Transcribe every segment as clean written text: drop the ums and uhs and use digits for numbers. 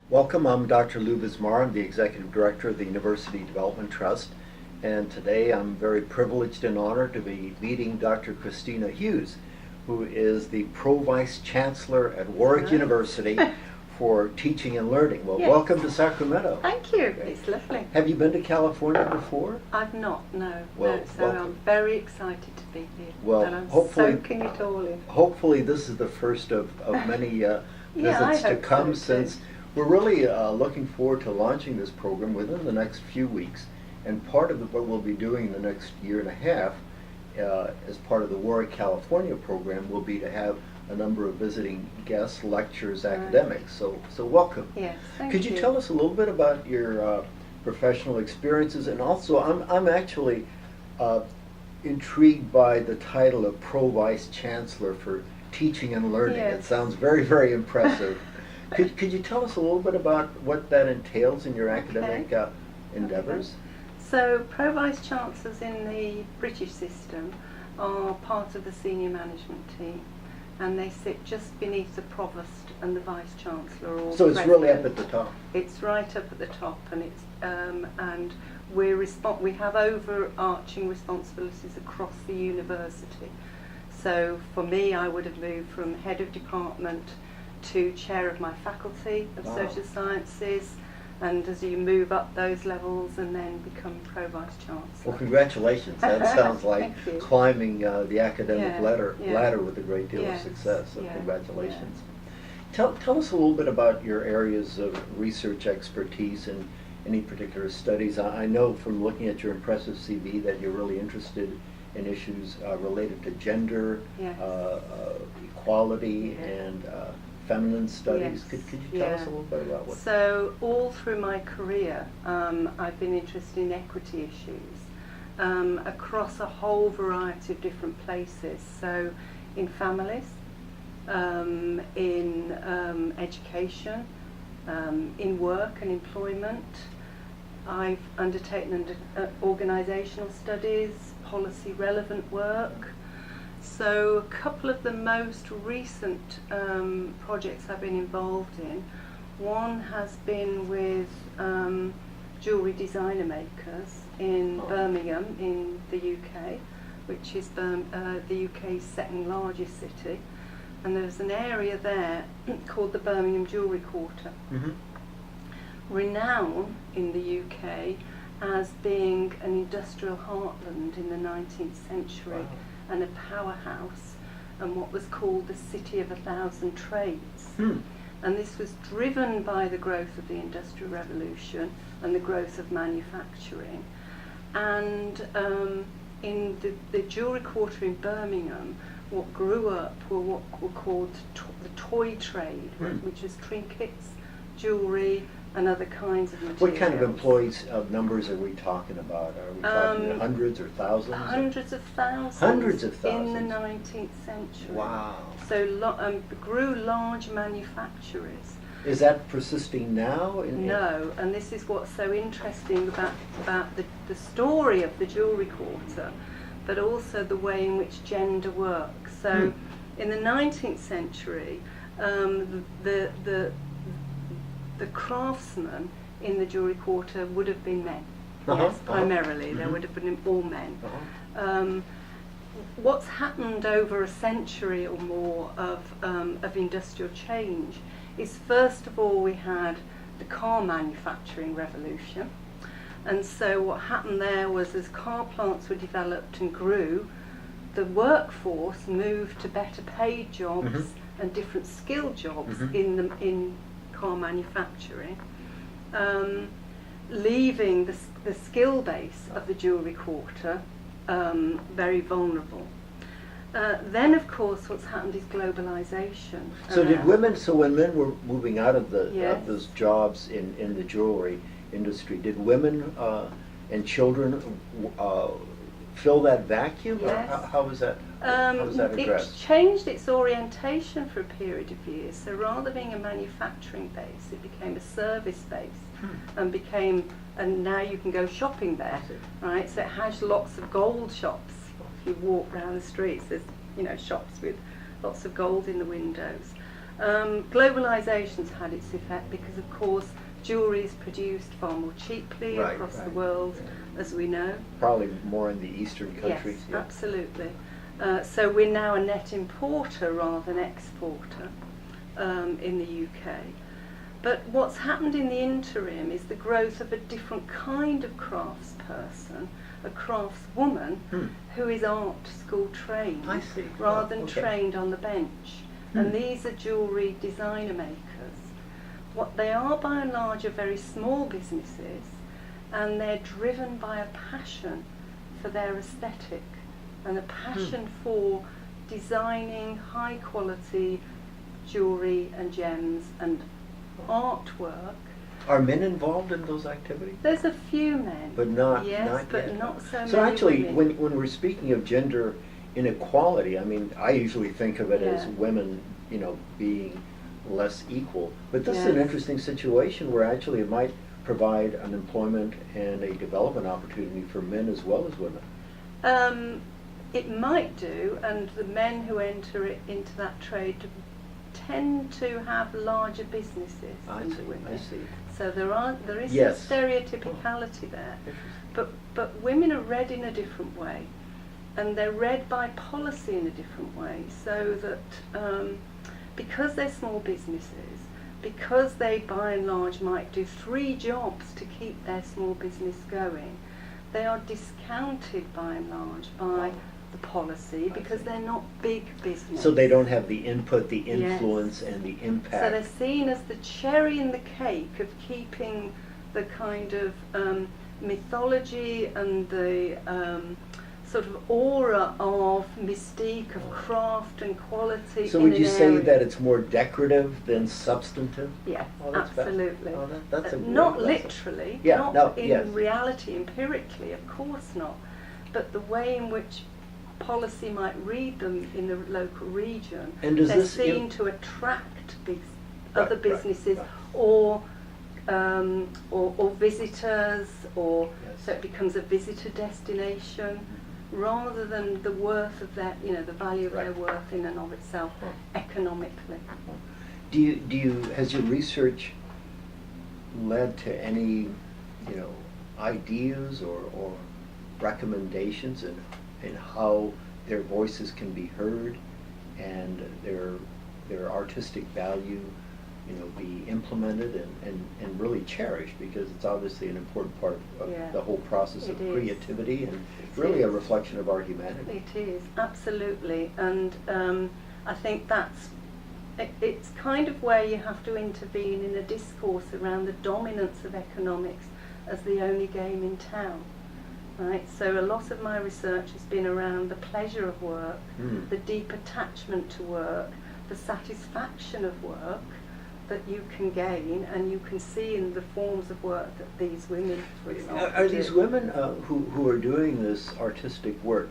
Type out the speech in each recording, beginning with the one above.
Welcome, I'm Dr. Vismara. I'm the Executive Director of the University Development Trust, and today I'm very privileged and honored to be meeting Dr. Christina Hughes, who is the Pro-Vice Chancellor at Warwick University for Teaching and Learning. Well, Yes. Welcome to Sacramento. Thank you, it's lovely. Have you been to California before? I've not, no. Well, no, so welcome. I'm very excited to be here. Well, and I'm hopefully- soaking it all in. Hopefully this is the first of many I visits to hope come, so, too. since we're really looking forward to launching this program within the next few weeks. And part of what we'll be doing in the next year and a half as part of the Warwick, California program will be to have a number of visiting guests, lecturers, academics. So welcome. Yes, thank Could you tell us a little bit about your professional experiences? And also, I'm actually intrigued by the title of Pro-Vice Chancellor for Teaching and Learning. It Yes. sounds very, very impressive. Could you tell us a little bit about what that entails in your academic endeavors? So, Pro-Vice Chancellors in the British system are part of the senior management team, and they sit just beneath the Provost and the Vice Chancellor. Or So it's really up President. at the top. It's right up at the top, and it's and we have overarching responsibilities across the university. So for me, I would have moved from head of department to chair of my faculty of Wow. social sciences, and as you move up those levels and then become Pro-Vice Chancellor. Well, congratulations. That sounds like Thank you. climbing the academic Yeah, ladder yeah. with a great deal Yes, of success. So yeah, congratulations. Tell us a little bit about your areas of research expertise and any particular studies. I know from looking at your impressive CV that you're really interested in issues related to gender, Yes. equality, Yeah. and feminine studies. Yes, Could you tell us yeah. a little bit about what? So all through my career, I've been interested in equity issues across a whole variety of different places. So in families, in education, in work and employment. I've undertaken organisational studies, policy relevant work. So a couple of the most recent projects I've been involved in, one has been with jewellery designer makers in Birmingham in the UK, which is the UK's second largest city. And there's an area there called the Birmingham Jewellery Quarter, renowned in the UK as being an industrial heartland in the 19th century. Wow. And a powerhouse, and what was called the City of 1,000 Trades. And this was driven by the growth of the Industrial Revolution and the growth of manufacturing. And in the jewellery quarter in Birmingham, what grew up were what were called the toy trade, which was trinkets, jewellery, and other kinds of materials. What kind of employees numbers are we talking about? Are we talking hundreds or thousands? Hundreds of thousands. Hundreds of in the thousands. 19th century. Wow. So grew large manufacturers. Is that persisting now? No, and this is what's so interesting about the story of the jewellery quarter, but also the way in which gender works. So in the 19th century, the craftsmen in the jewellery quarter would have been men. Yes, primarily. There would have been all men. What's happened over a century or more of industrial change is, first of all, we had the car manufacturing revolution. And so what happened there was, as car plants were developed and grew, the workforce moved to better paid jobs and different skilled jobs in car manufacturing, leaving the skill base of the jewellery quarter very vulnerable. Then, of course, what's happened is globalisation. So when men were moving out of Yes. those jobs in the jewelry industry, did women and children fill that vacuum? Yes. Or how was that? How was that It addressed? changed its orientation for a period of years. So rather than being a manufacturing base, it became a service base, and now you can go shopping there, right? So it has lots of gold shops. If you walk around the streets, there's shops with lots of gold in the windows. Globalisation's had its effect because, of course, jewellery is produced far more cheaply Right, across the right. world, Yeah. as we know. Probably more in the eastern countries. Yes, absolutely. So we're now a net importer rather than exporter in the UK. But what's happened in the interim is the growth of a different kind of craftsperson, a craftswoman who is art school trained I see. rather than Okay. trained on the bench. And these are jewellery designer makers. What they are by and large are very small businesses, and they're driven by a passion for their aesthetic and a passion for designing high quality jewellery and gems and artwork. Are men involved in those activities? There's a few men, But not, yes, not but yet. not so many So actually, women. when we're speaking of gender inequality, I mean, I usually think of it as Yeah. women, being less equal. But this is an Yes. interesting situation where actually it might provide an employment and a development opportunity for men as well as women. It might do, and the men who enter into that trade tend to have larger businesses I than the see, women. I see. So there is Yes. some stereotypicality there. But women are read in a different way, and they're read by policy in a different way, so that because they're small businesses, because they by and large might do 3 jobs to keep their small business going, they are discounted by and large by the policy because they're not big business. So they don't have the input, the Yes. influence, and the impact. So they're seen as the cherry in the cake of keeping the kind of mythology and the sort of aura of mystique of craft and quality. So in would an you say area. that it's more decorative than substantive? Yes, Oh, that's absolutely. Oh, that's a Not great lesson. literally, Yeah, not no, in yes. reality, empirically, of course not. But the way in which policy might read them in the local region, And does they're this seen to attract Right, other right, businesses right. or visitors, or Yes. so it becomes a visitor destination, rather than the worth of their, the value of their Right. worth in and of itself economically. Has your research led to any, ideas or recommendations in how their voices can be heard and their artistic value, be implemented and really cherished, because it's obviously an important part of Yeah. the whole process of It is. creativity and It really a is. reflection of our humanity. It is, absolutely. And I think it's kind of where you have to intervene in a discourse around the dominance of economics as the only game in town. Right? So a lot of my research has been around the pleasure of work, the deep attachment to work, the satisfaction of work that you can gain and you can see in the forms of work that these women, for example, Are these do. women who are doing this artistic work,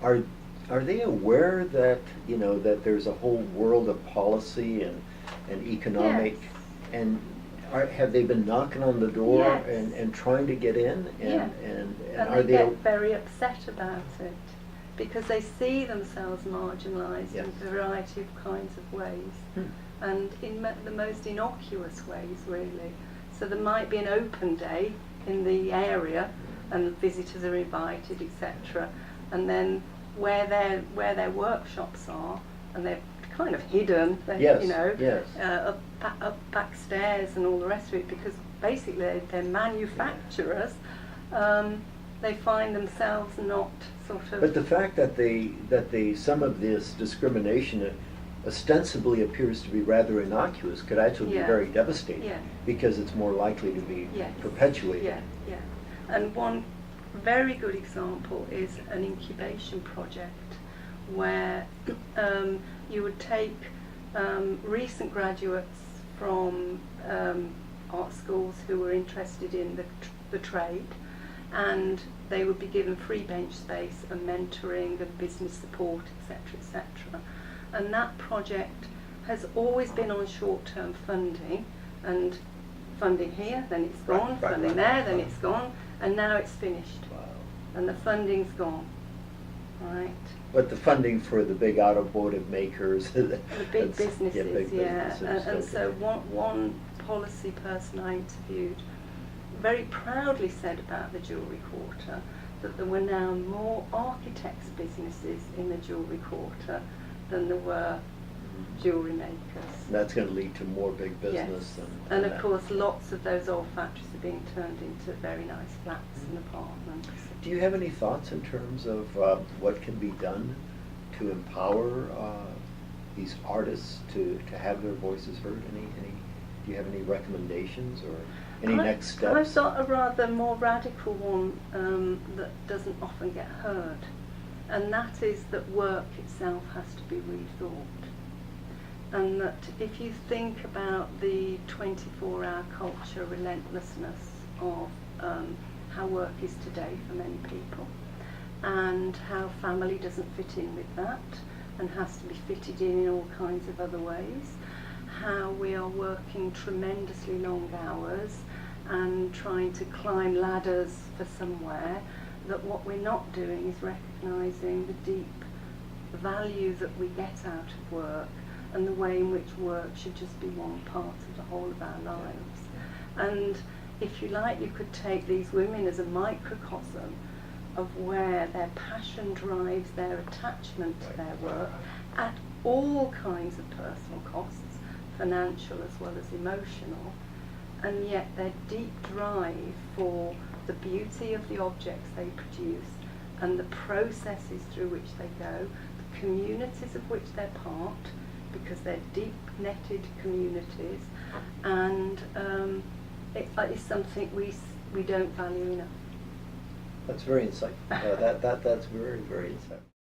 are they aware that that there's a whole world of policy and economic, Yes. and have they been knocking on the door Yes. and trying to get in, Yeah. and And are they get very upset about it because they see themselves marginalised Yes. in a variety of kinds of ways, and in the most innocuous ways, really. So there might be an open day in the area and visitors are invited, etc. And then where their workshops are, and they're kind of hidden, Yes, yes. up backstairs and all the rest of it, because basically they're manufacturers. They find themselves not sort of. But the fact that some of this discrimination ostensibly appears to be rather innocuous could actually be Yeah. very devastating, Yeah. because it's more likely to be Yes. perpetuated. Yeah, yeah. And one very good example is an incubation project where you would take recent graduates from art schools who were interested in the trade, and they would be given free bench space and mentoring and business support, etc., etc. And that project has always been on short-term funding, and funding here, then it's gone, Right, funding right, there, right. then it's gone, and now it's finished, Wow. and the funding's gone. right? But the funding for the big automotive makers. The big that's- businesses, big yeah. businesses, And so okay. one policy person I interviewed very proudly said about the jewellery quarter that there were now more architects' businesses in the jewellery quarter than there were jewellery makers. That's going to lead to more big business. Yes. And And of course lots of those old factories are being turned into very nice flats and apartments. Do you have any thoughts in terms of what can be done to empower these artists to have their voices heard? Do you have any recommendations or any next steps? I've got a rather more radical one that doesn't often get heard, and that is that work itself has to be rethought. And that if you think about the 24-hour culture relentlessness of how work is today for many people, and how family doesn't fit in with that and has to be fitted in all kinds of other ways, how we are working tremendously long hours and trying to climb ladders for somewhere, that what we're not doing is recognising the deep value that we get out of work and the way in which work should just be one part of the whole of our lives. And if you like, you could take these women as a microcosm of where their passion drives their attachment to their work at all kinds of personal costs, financial as well as emotional, and yet their deep drive for the beauty of the objects they produce and the processes through which they go, the communities of which they're part, because they're deep-netted communities, and it is something we don't value enough. That's very insightful. That's very, very insightful.